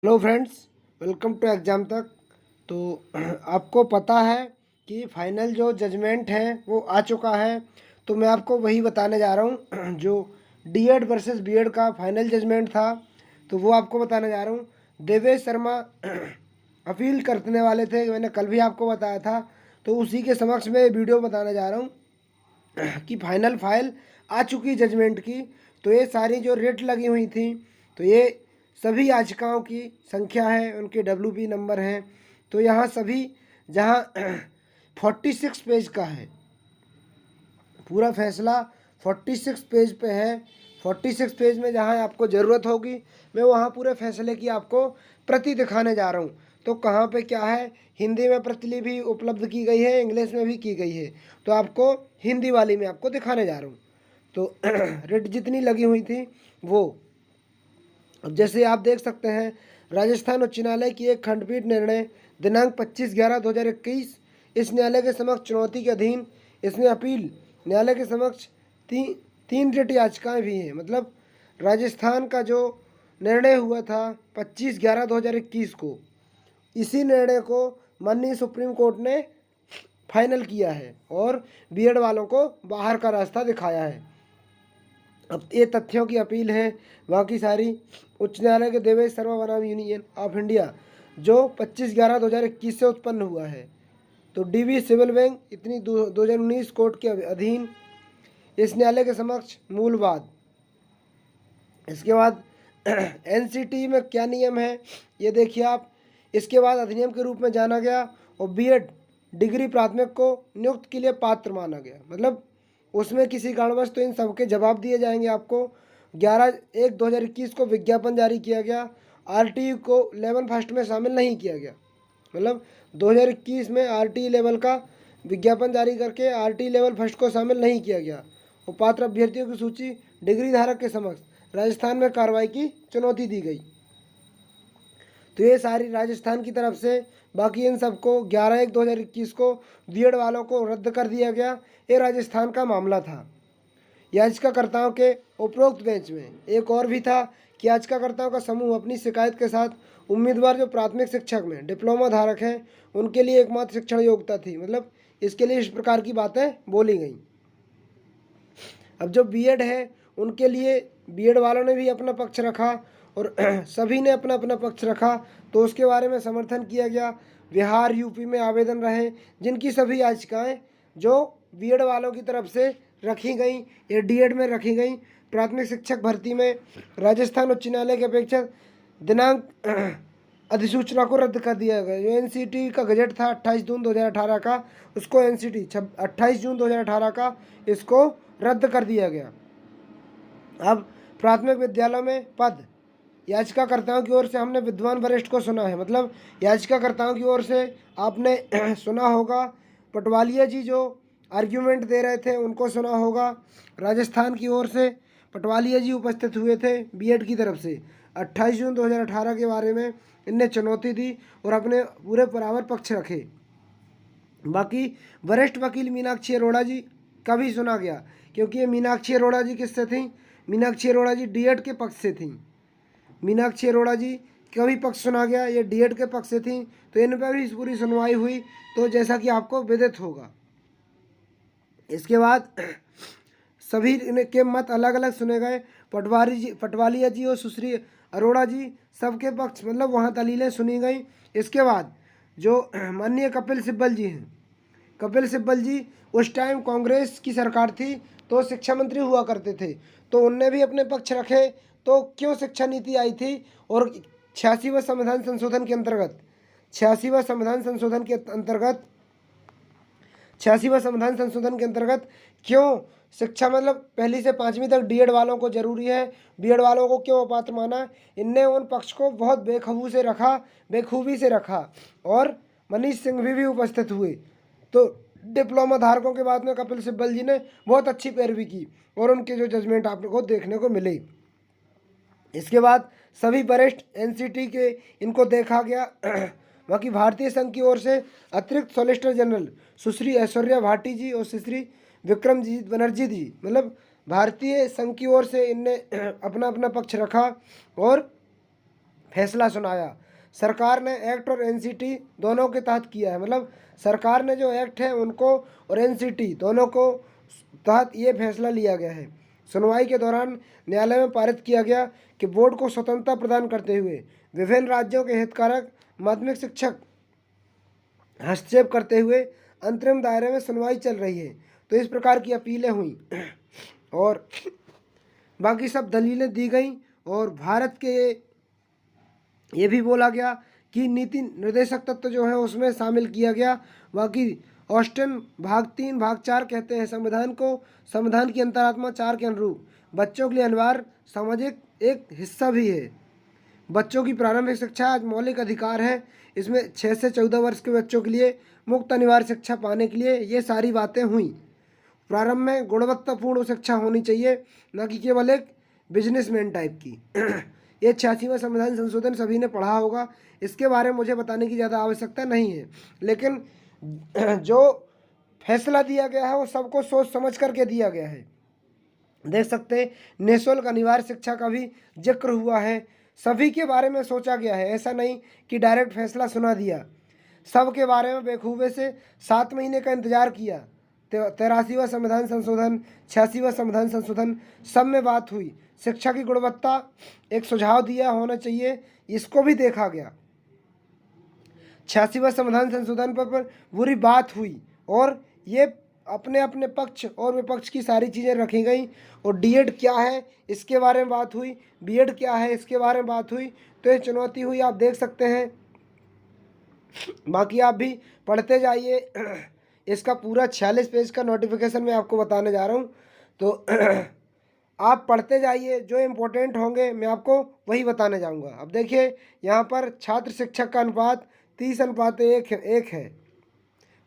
Hello friends, welcome to exam तक। तो आपको पता है कि फाइनल जो जजमेंट है वो आ चुका है। तो मैं आपको वही बताने जा रहा हूँ जो डीएड वर्सेस बीएड का फाइनल जजमेंट था, तो वो आपको बताने जा रहा हूँ। देवेश शर्मा अपील करने वाले थे, मैंने कल भी आपको बताया था। तो उसी के समक्ष में वीडियो बताने जा रहा हूँ कि फाइनल फाइल आ चुकी जजमेंट की। तो ये सारी जो रेट लगी हुई थी, तो ये सभी याचिकाओं की संख्या है, उनके डब्ल्यूपी नंबर हैं। तो यहाँ सभी जहाँ 46 पेज का है, पूरा फैसला 46 पेज पे है। 46 पेज में जहाँ आपको ज़रूरत होगी, मैं वहाँ पूरे फैसले की आपको प्रति दिखाने जा रहा हूँ। तो कहाँ पे क्या है, हिंदी में प्रति भी उपलब्ध की गई है, इंग्लिश में भी की गई है। तो आपको हिंदी वाली में आपको दिखाने जा रहा हूँ। तो रेट जितनी लगी हुई थी वो, अब जैसे आप देख सकते हैं, राजस्थान उच्च न्यायालय की एक खंडपीठ निर्णय दिनांक 25/11/2021 इस न्यायालय के समक्ष चुनौती के अधीन। इसमें अपील न्यायालय के समक्ष तीन रिट याचिकाएं भी हैं। मतलब राजस्थान का जो निर्णय हुआ था 25/11/2021 को, इसी निर्णय को माननीय सुप्रीम कोर्ट ने फाइनल किया है और बीएड वालों को बाहर का रास्ता दिखाया है। अब ये तथ्यों की अपील है। बाकी सारी उच्च न्यायालय के देवेश शर्मा बनाम यूनियन ऑफ इंडिया जो 25/11/2021 से उत्पन्न हुआ है। तो डीवी सिविल बेंच इतनी 2019 कोर्ट के अधीन इस न्यायालय के समक्ष मूल वाद। इसके बाद एनसीटी में क्या नियम है ये देखिए आप। इसके बाद अधिनियम के रूप में जाना गया और बीएड डिग्री प्राथमिक को नियुक्त के लिए पात्र माना गया। मतलब उसमें किसी कारणवश तो इन सबके जवाब दिए जाएंगे आपको। 11/1/2021 को विज्ञापन जारी किया गया। आरटीई को लेवल फर्स्ट में शामिल नहीं किया गया। मतलब 2021 में आरटीई लेवल का विज्ञापन जारी करके आरटीई लेवल फर्स्ट को शामिल नहीं किया गया। और पात्र अभ्यर्थियों की सूची डिग्री धारक के समक्ष राजस्थान में कार्रवाई की चुनौती दी गई। तो ये सारी राजस्थान की तरफ से। बाकी इन सबको 11/1/2021 को बीएड वालों को रद्द कर दिया गया। ये राजस्थान का मामला था। याचिकाकर्ताओं के उपरोक्त बेंच में एक और भी था कि याचिकाकर्ताओं का समूह अपनी शिकायत के साथ उम्मीदवार जो प्राथमिक शिक्षक में डिप्लोमा धारक हैं उनके लिए एकमात्र शिक्षण योग्यता थी। मतलब इसके लिए इस प्रकार की बातें बोली गई। अब जो बीएड है उनके लिए बीएड वालों ने भी अपना पक्ष रखा और सभी ने अपना अपना पक्ष रखा। तो उसके बारे में समर्थन किया गया। बिहार यूपी में आवेदन रहे जिनकी सभी याचिकाएं जो बीएड वालों की तरफ से रखी गई या डीएड में रखी गई। प्राथमिक शिक्षक भर्ती में राजस्थान उच्च न्यायालय की अपेक्षा दिनांक अधिसूचना को रद्द कर दिया गया। जो एनसीटी का गजट था 28 जून 2018 का, उसको एनसीटी 28 जून 2018 का इसको रद्द कर दिया गया। अब प्राथमिक विद्यालयों में पद, याचिकाकर्ताओं की ओर से हमने विद्वान वरिष्ठ को सुना है। मतलब याचिकाकर्ताओं की ओर से आपने सुना होगा, पटवालिया जी जो आर्ग्यूमेंट दे रहे थे उनको सुना होगा। राजस्थान की ओर से पटवालिया जी उपस्थित हुए थे बीएड की तरफ से। 28 जून 2018 के बारे में इनने चुनौती दी और अपने पूरे बराबर पक्ष रखे। बाकी वरिष्ठ वकील मीनाक्षी अरोड़ा जी का भी सुना गया, क्योंकि ये मीनाक्षी अरोड़ा जी किससे थी? मीनाक्षी अरोड़ा जी डीएड के पक्ष से थी। मीनाक्षी अरोड़ा जी का भी पक्ष सुना गया, ये डीएड के पक्ष से थी। तो इन पर भी पूरी सुनवाई हुई, तो जैसा कि आपको विदित होगा। इसके बाद सभी के मत अलग अलग सुने गए। पटवालिया जी और सुश्री अरोड़ा जी सबके पक्ष, मतलब वहाँ दलीलें सुनी गई। इसके बाद जो माननीय कपिल सिब्बल जी हैं, कपिल सिब्बल जी उस टाइम कांग्रेस की सरकार थी तो शिक्षा मंत्री हुआ करते थे, तो उनने भी अपने पक्ष रखे। तो क्यों शिक्षा नीति आई थी और 86वां संविधान संशोधन के अंतर्गत 86वां संविधान संशोधन के अंतर्गत 86वां संविधान संशोधन के अंतर्गत क्यों शिक्षा, मतलब पहली से 5वीं तक डीएड वालों को जरूरी है, बीएड वालों को क्यों अपात्र माना? इनने उन पक्ष को बहुत बेखूबी से रखा और मनीष सिंघवी भी उपस्थित हुए। तो डिप्लोमा धारकों के बाद में कपिल सिब्बल जी ने बहुत अच्छी पैरवी की और उनके जो जजमेंट आप लोग को देखने को मिले। इसके बाद सभी वरिष्ठ एनसीटी के इनको देखा गया। बाकी भारतीय संघ की ओर से अतिरिक्त सॉलिसिटर जनरल सुश्री ऐश्वर्या भाटी जी और सुश्री विक्रमजीत बनर्जी जी, मतलब भारतीय संघ की ओर से इनने अपना अपना पक्ष रखा और फैसला सुनाया। सरकार ने एक्ट और एनसीटी दोनों के तहत किया है, मतलब सरकार ने जो एक्ट है उनको और एनसीटी दोनों को तहत ये फैसला लिया गया है। सुनवाई के दौरान न्यायालय में पारित किया गया कि बोर्ड को स्वतंत्रता प्रदान करते हुए विभिन्न राज्यों के हितधारक माध्यमिक शिक्षक हस्तक्षेप करते हुए अंतरिम दायरे में सुनवाई चल रही है। तो इस प्रकार की अपीलें हुई और बाकी सब दलीलें दी गई और भारत के ये भी बोला गया कि नीति निर्देशक तत्व जो है उसमें शामिल किया गया। बाकी ऑस्टिन भाग 3 भाग 4 कहते हैं संविधान की अंतरात्मा 4 के अनुरूप बच्चों के लिए अनिवार्य सामाजिक एक हिस्सा भी है। बच्चों की प्रारंभिक शिक्षा आज मौलिक अधिकार है। इसमें 6 से 14 वर्ष के बच्चों के लिए मुक्त अनिवार्य शिक्षा पाने के लिए ये सारी बातें हुई। प्रारंभ में गुणवत्तापूर्ण शिक्षा होनी चाहिए, न कि केवल एक बिजनेसमैन टाइप की। ये 86वां संविधान संशोधन सभी ने पढ़ा होगा, इसके बारे में मुझे बताने की ज़्यादा आवश्यकता नहीं है, लेकिन जो फैसला दिया गया है वो सबको सोच समझ करके दिया गया है। देख सकते हैं निःशुल्क अनिवार्य शिक्षा का भी जिक्र हुआ है, सभी के बारे में सोचा गया है। ऐसा नहीं कि डायरेक्ट फैसला सुना दिया, सब के बारे में बेखूबे से 7 महीने का इंतजार किया। 83वां संविधान संशोधन, 86वां संविधान संशोधन, सब में बात हुई। शिक्षा की गुणवत्ता एक सुझाव दिया होना चाहिए, इसको भी देखा गया। 86वां संविधान संशोधन पर पूरी बात हुई और ये अपने अपने पक्ष और विपक्ष की सारी चीज़ें रखी गई। और डीएड क्या है इसके बारे में बात हुई, बीएड क्या है इसके बारे में बात हुई। तो ये चुनौती हुई, आप देख सकते हैं। बाकी आप भी पढ़ते जाइए, इसका पूरा 46 पेज का नोटिफिकेशन मैं आपको बताने जा रहा हूँ। तो आप पढ़ते जाइए, जो इम्पोर्टेंट होंगे मैं आपको वही बताने जाऊँगा। अब देखिए यहाँ पर छात्र शिक्षक का अनुपात 30:1 है।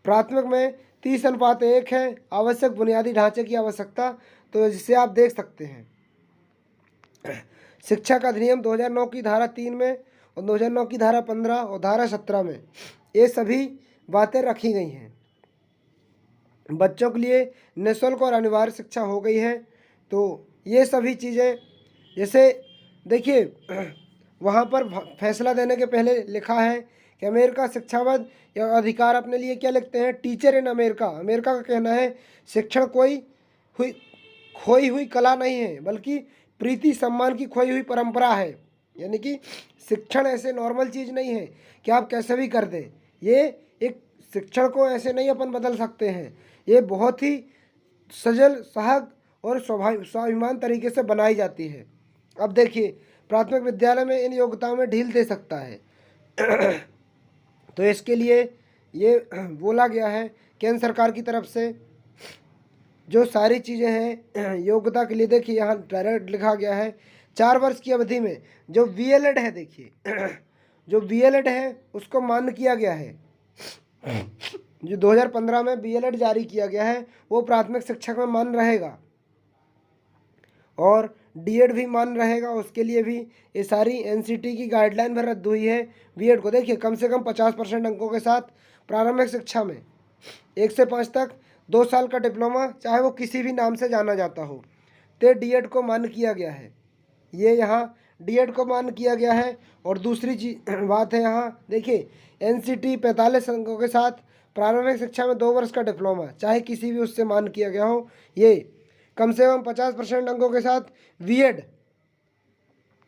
प्राथमिक में 30:1 है। आवश्यक बुनियादी ढांचे की आवश्यकता, तो जिसे आप देख सकते हैं। शिक्षा का अधिनियम 2009 की धारा 3 में और 2009 की धारा 15 और धारा 17 में ये सभी बातें रखी गई हैं। बच्चों के लिए निःशुल्क और अनिवार्य शिक्षा हो गई है। तो ये सभी चीज़ें, जैसे देखिए वहाँ पर फैसला देने के पहले लिखा है कि अमेरिका शिक्षाविद या अधिकार अपने लिए क्या लिखते हैं, टीचर इन अमेरिका। अमेरिका का कहना है शिक्षण खोई हुई कला नहीं है, बल्कि प्रीति सम्मान की खोई हुई परंपरा है। यानी कि शिक्षण ऐसे नॉर्मल चीज़ नहीं है कि आप कैसे भी कर दें। ये एक शिक्षण को ऐसे नहीं अपन बदल सकते हैं, ये बहुत ही सजल सहज और स्वाभिमान तरीके से बनाई जाती है। अब देखिए प्राथमिक विद्यालय में इन योग्यताओं में ढील दे सकता है। तो इसके लिए ये बोला गया है केंद्र सरकार की तरफ से जो सारी चीज़ें हैं योग्यता के लिए। देखिए यहाँ डायरेक्ट लिखा गया है 4 वर्ष की अवधि में जो बीएलएड है, देखिए जो बीएलएड है उसको मान्य किया गया है। जो 2015 में बीएलएड जारी किया गया है वो प्राथमिक शिक्षक में मान्य रहेगा और डीएड भी मान्य रहेगा। उसके लिए भी ये सारी एनसीटी की गाइडलाइन भी रद्द हुई है। बीएड को देखिए कम से कम 50% अंकों के साथ प्रारंभिक शिक्षा में 1 से 5 तक 2 साल का डिप्लोमा, चाहे वो किसी भी नाम से जाना जाता हो, तो डीएड को मान्य किया गया है। ये यहाँ डीएड को मान्य किया गया है। और दूसरी बात है यहाँ देखिए एनसीटी 45 अंकों के साथ प्रारंभिक शिक्षा में 2 वर्ष का डिप्लोमा, चाहे किसी भी उससे मान्य किया गया हो। ये कम से कम 50% अंकों के साथ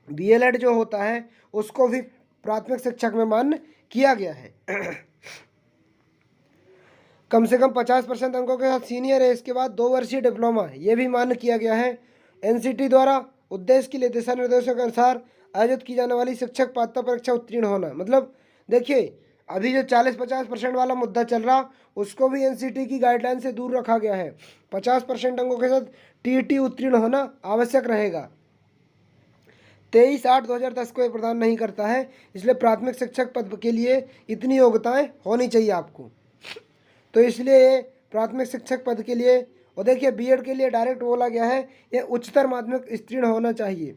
बीएलएड जो होता है उसको भी प्राथमिक शिक्षक में मान्य किया गया है। कम से कम 50% अंकों के साथ सीनियर है, इसके बाद 2 वर्षीय डिप्लोमा, ये भी मान्य किया गया है। एनसीटी द्वारा उद्देश्य के लिए दिशा निर्देशों के अनुसार आयोजित की जाने वाली शिक्षक पात्रता परीक्षा उत्तीर्ण होना। मतलब देखिए अभी जो 40-50% वाला मुद्दा चल रहा उसको भी एनसीटी की गाइडलाइन से दूर रखा गया है। 50% अंकों के साथ टीईटी उत्तीर्ण होना आवश्यक रहेगा। 23/8/2010 को ये प्रदान नहीं करता है, इसलिए प्राथमिक शिक्षक पद के लिए इतनी योग्यताएं होनी चाहिए आपको। तो इसलिए ये प्राथमिक शिक्षक पद के लिए, और देखिए बीएड के लिए डायरेक्ट बोला गया है ये उच्चतर माध्यमिक उत्तीर्ण होना चाहिए।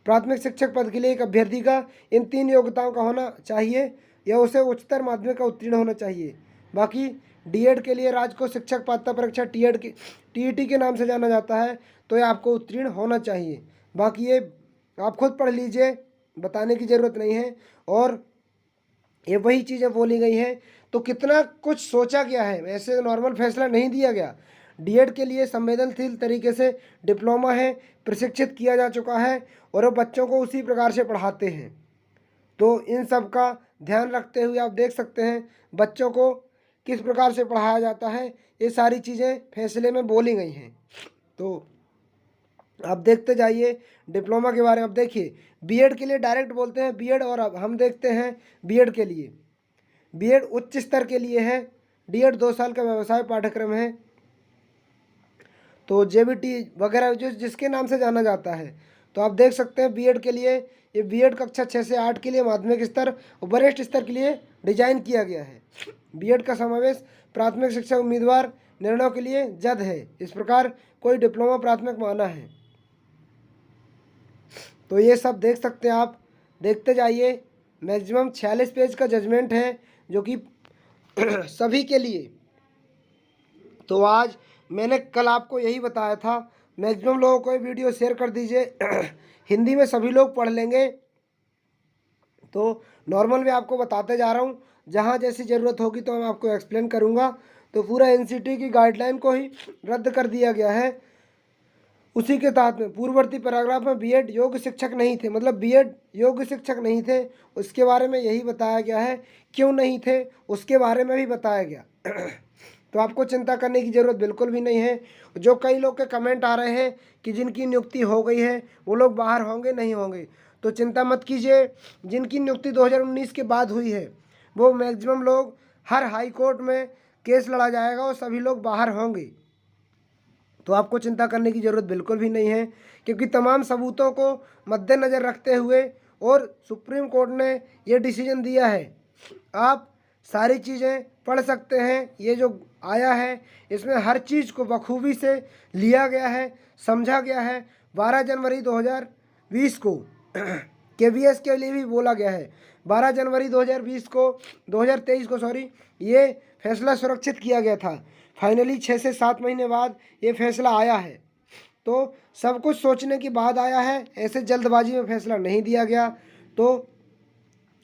प्राथमिक शिक्षक पद के लिए एक अभ्यर्थी का इन 3 योग्यताओं का होना चाहिए या उसे उच्चतर माध्यमिक का उत्तीर्ण होना चाहिए। बाकी डीएड के लिए राज्य को शिक्षक पात्रता परीक्षा टीईटी के नाम से जाना जाता है, तो ये आपको उत्तीर्ण होना चाहिए। बाकी ये आप खुद पढ़ लीजिए, बताने की ज़रूरत नहीं है, और ये वही चीज़ें बोली गई हैं। तो कितना कुछ सोचा गया है, ऐसे नॉर्मल फैसला नहीं दिया गया। डीएड के लिए संवेदनशील तरीके से डिप्लोमा है, प्रशिक्षित किया जा चुका है और वो बच्चों को उसी प्रकार से पढ़ाते हैं। तो इन सब का ध्यान रखते हुए आप देख सकते हैं बच्चों को किस प्रकार से पढ़ाया जाता है, ये सारी चीज़ें फैसले में बोली गई हैं। तो आप देखते जाइए डिप्लोमा के बारे में। अब देखिए बीएड के लिए डायरेक्ट बोलते हैं बीएड, और अब हम देखते हैं बीएड के लिए। बीएड उच्च स्तर के लिए है, डीएड 2 साल का व्यवसाय पाठ्यक्रम है। तो जेबीटी वगैरह जो जिसके नाम से जाना जाता है। तो आप देख सकते हैं बीएड के लिए, ये बीएड कक्षा 6 से 8 के लिए माध्यमिक स्तर और वरिष्ठ स्तर के लिए डिजाइन किया गया है। बीएड का समावेश प्राथमिक शिक्षा उम्मीदवार निर्णयों के लिए जद है। इस प्रकार कोई डिप्लोमा प्राथमिक माना है। तो ये सब देख सकते हैं आप, देखते जाइए। मैक्सिमम 46 पेज का जजमेंट है जो कि सभी के लिए। तो आज मैंने कल आपको यही बताया था, मैक्सिमम लोगों को ये वीडियो शेयर कर दीजिए। हिंदी में सभी लोग पढ़ लेंगे। तो नॉर्मल में आपको बताते जा रहा हूँ, जहाँ जैसी ज़रूरत होगी तो मैं आपको एक्सप्लेन करूँगा। तो पूरा एनसीटी की गाइडलाइन को ही रद्द कर दिया गया है। उसी के तहत में पूर्ववर्ती पैराग्राफ में बीएड योग्य शिक्षक नहीं थे, मतलब बीएड योग्य शिक्षक नहीं थे, उसके बारे में यही बताया गया है। क्यों नहीं थे उसके बारे में भी बताया गया। तो आपको चिंता करने की ज़रूरत बिल्कुल भी नहीं है। जो कई लोग के कमेंट आ रहे हैं कि जिनकी नियुक्ति हो गई है वो लोग बाहर होंगे नहीं होंगे, तो चिंता मत कीजिए। जिनकी नियुक्ति 2019 के बाद हुई है वो मैक्सिमम लोग, हर हाई कोर्ट में केस लड़ा जाएगा और सभी लोग बाहर होंगे। तो आपको चिंता करने की ज़रूरत बिल्कुल भी नहीं है, क्योंकि तमाम सबूतों को मद्देनज़र रखते हुए और सुप्रीम कोर्ट ने ये डिसीजन दिया है। आप सारी चीज़ें पढ़ सकते हैं। ये जो आया है इसमें हर चीज़ को बखूबी से लिया गया है, समझा गया है। 12 जनवरी 2020 को केवीएस के लिए भी बोला गया है। 12 जनवरी 2020 को 2023 को ये फैसला सुरक्षित किया गया था। फाइनली 6 से 7 महीने बाद ये फैसला आया है। तो सब कुछ सोचने के बाद आया है, ऐसे जल्दबाजी में फैसला नहीं दिया गया। तो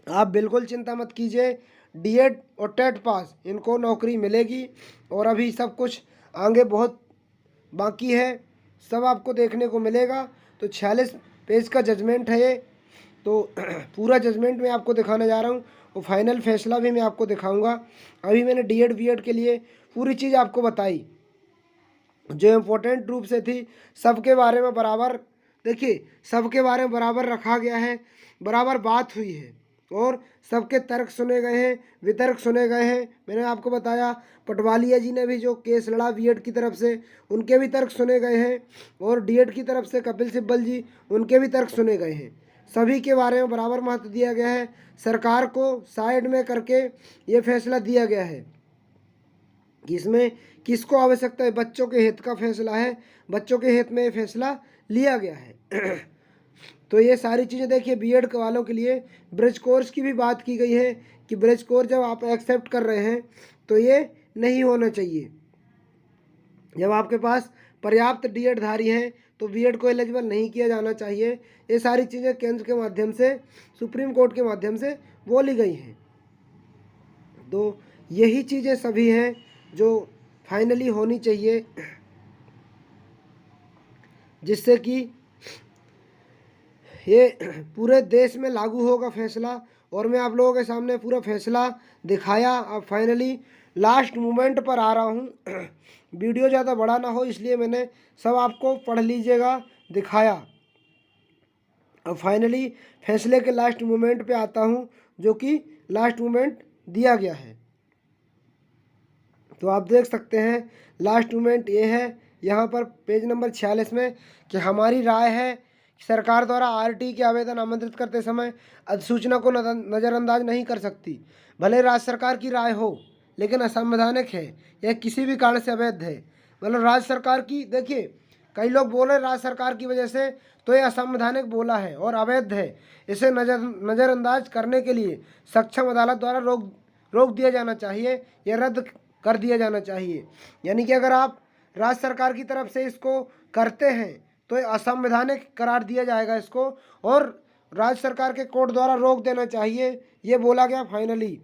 आप बिल्कुल चिंता मत कीजिए, डीएड और टेट पास इनको नौकरी मिलेगी। और अभी सब कुछ आगे बहुत बाकी है, सब आपको देखने को मिलेगा। तो 46 पेज का जजमेंट है ये। तो पूरा जजमेंट मैं आपको दिखाने जा रहा हूँ और फाइनल फैसला भी मैं आपको दिखाऊंगा। अभी मैंने डीएड बीएड के लिए पूरी चीज़ आपको बताई, जो इम्पोर्टेंट रूप से थी। सबके बारे में बराबर, देखिए सबके बारे में बराबर रखा गया है, बराबर बात हुई है और सबके तर्क सुने गए हैं, वितर्क सुने गए हैं। मैंने आपको बताया पटवालिया जी ने भी जो केस लड़ा बीएड की तरफ से, उनके भी तर्क सुने गए हैं, और डीएड की तरफ से कपिल सिब्बल जी, उनके भी तर्क सुने गए हैं। सभी के बारे में बराबर महत्व दिया गया है। सरकार को साइड में करके ये फैसला दिया गया है कि इसमें किसको आवश्यकता है, बच्चों के हित का फैसला है, बच्चों के हित में ये फैसला लिया गया है। तो ये सारी चीज़ें देखिए, बीएड वालों के लिए ब्रिज कोर्स की भी बात की गई है कि ब्रिज कोर्स जब आप एक्सेप्ट कर रहे हैं तो ये नहीं होना चाहिए। जब आपके पास पर्याप्त डीएड धारी हैं तो बीएड को एलिजिबल नहीं किया जाना चाहिए। ये सारी चीज़ें केंद्र के माध्यम से, सुप्रीम कोर्ट के माध्यम से बोली गई हैं। तो यही चीज़ें सभी हैं जो फाइनली होनी चाहिए, जिससे कि ये पूरे देश में लागू होगा फैसला। और मैं आप लोगों के सामने पूरा फैसला दिखाया। अब फाइनली लास्ट मोमेंट पर आ रहा हूँ। वीडियो ज़्यादा बड़ा ना हो इसलिए मैंने सब आपको पढ़ लीजिएगा दिखाया। अब फाइनली फैसले के लास्ट मोमेंट पे आता हूँ, जो कि लास्ट मोमेंट दिया गया है। तो आप देख सकते हैं लास्ट मोमेंट ये है यहाँ पर पेज नंबर 46 में कि हमारी राय है कि सरकार द्वारा आरटी के आवेदन आमंत्रित करते समय अधिसूचना को नज़रअंदाज नहीं कर सकती। भले राज्य सरकार की राय हो लेकिन असंवैधानिक है, यह किसी भी कारण से अवैध है। मतलब राज्य सरकार की, देखिए कई लोग बोल रहे राज्य सरकार की वजह से, तो ये असंवैधानिक बोला है और अवैध है। इसे नज़रअंदाज करने के लिए सक्षम अदालत द्वारा रोक दिया जाना चाहिए, यह रद्द कर दिया जाना चाहिए। यानी कि अगर आप राज्य सरकार की तरफ से इसको करते हैं तो ये असंवैधानिक करार दिया जाएगा इसको, और राज्य सरकार के कोर्ट द्वारा रोक देना चाहिए, ये बोला गया फाइनली।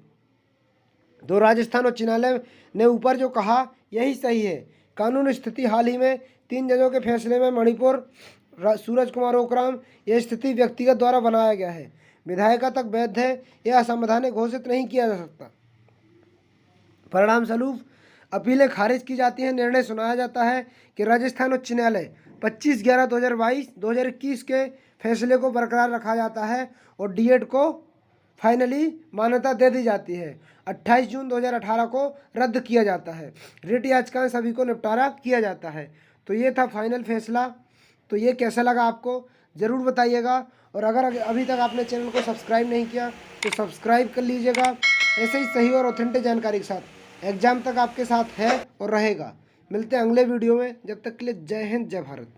तो राजस्थान उच्च न्यायालय ने ऊपर जो कहा यही सही है। कानून स्थिति हाल ही में 3 जजों के फैसले में मणिपुर सूरज कुमार ओकराम, यह स्थिति व्यक्तिगत द्वारा बनाया गया है, विधायिका तक वैध है, यह असंवैधानिक घोषित नहीं किया जा सकता। परिणाम स्वरूप अपीलें खारिज की जाती हैं। निर्णय सुनाया जाता है कि राजस्थान उच्च न्यायालय 25/11/2022 के फैसले को बरकरार रखा जाता है और डीएड को फाइनली मान्यता दे दी जाती है। 28 जून 2018 को रद्द किया जाता है। रिट याचिकाएं सभी को निपटारा किया जाता है। तो ये था फाइनल फैसला। तो ये कैसा लगा आपको ज़रूर बताइएगा, और अगर अभी तक आपने चैनल को सब्सक्राइब नहीं किया तो सब्सक्राइब कर लीजिएगा। ऐसे ही सही और ऑथेंटिक जानकारी के साथ एग्जाम तक आपके साथ है और रहेगा। मिलते हैं अगले वीडियो में, जब तक के लिए जय हिंद जय भारत।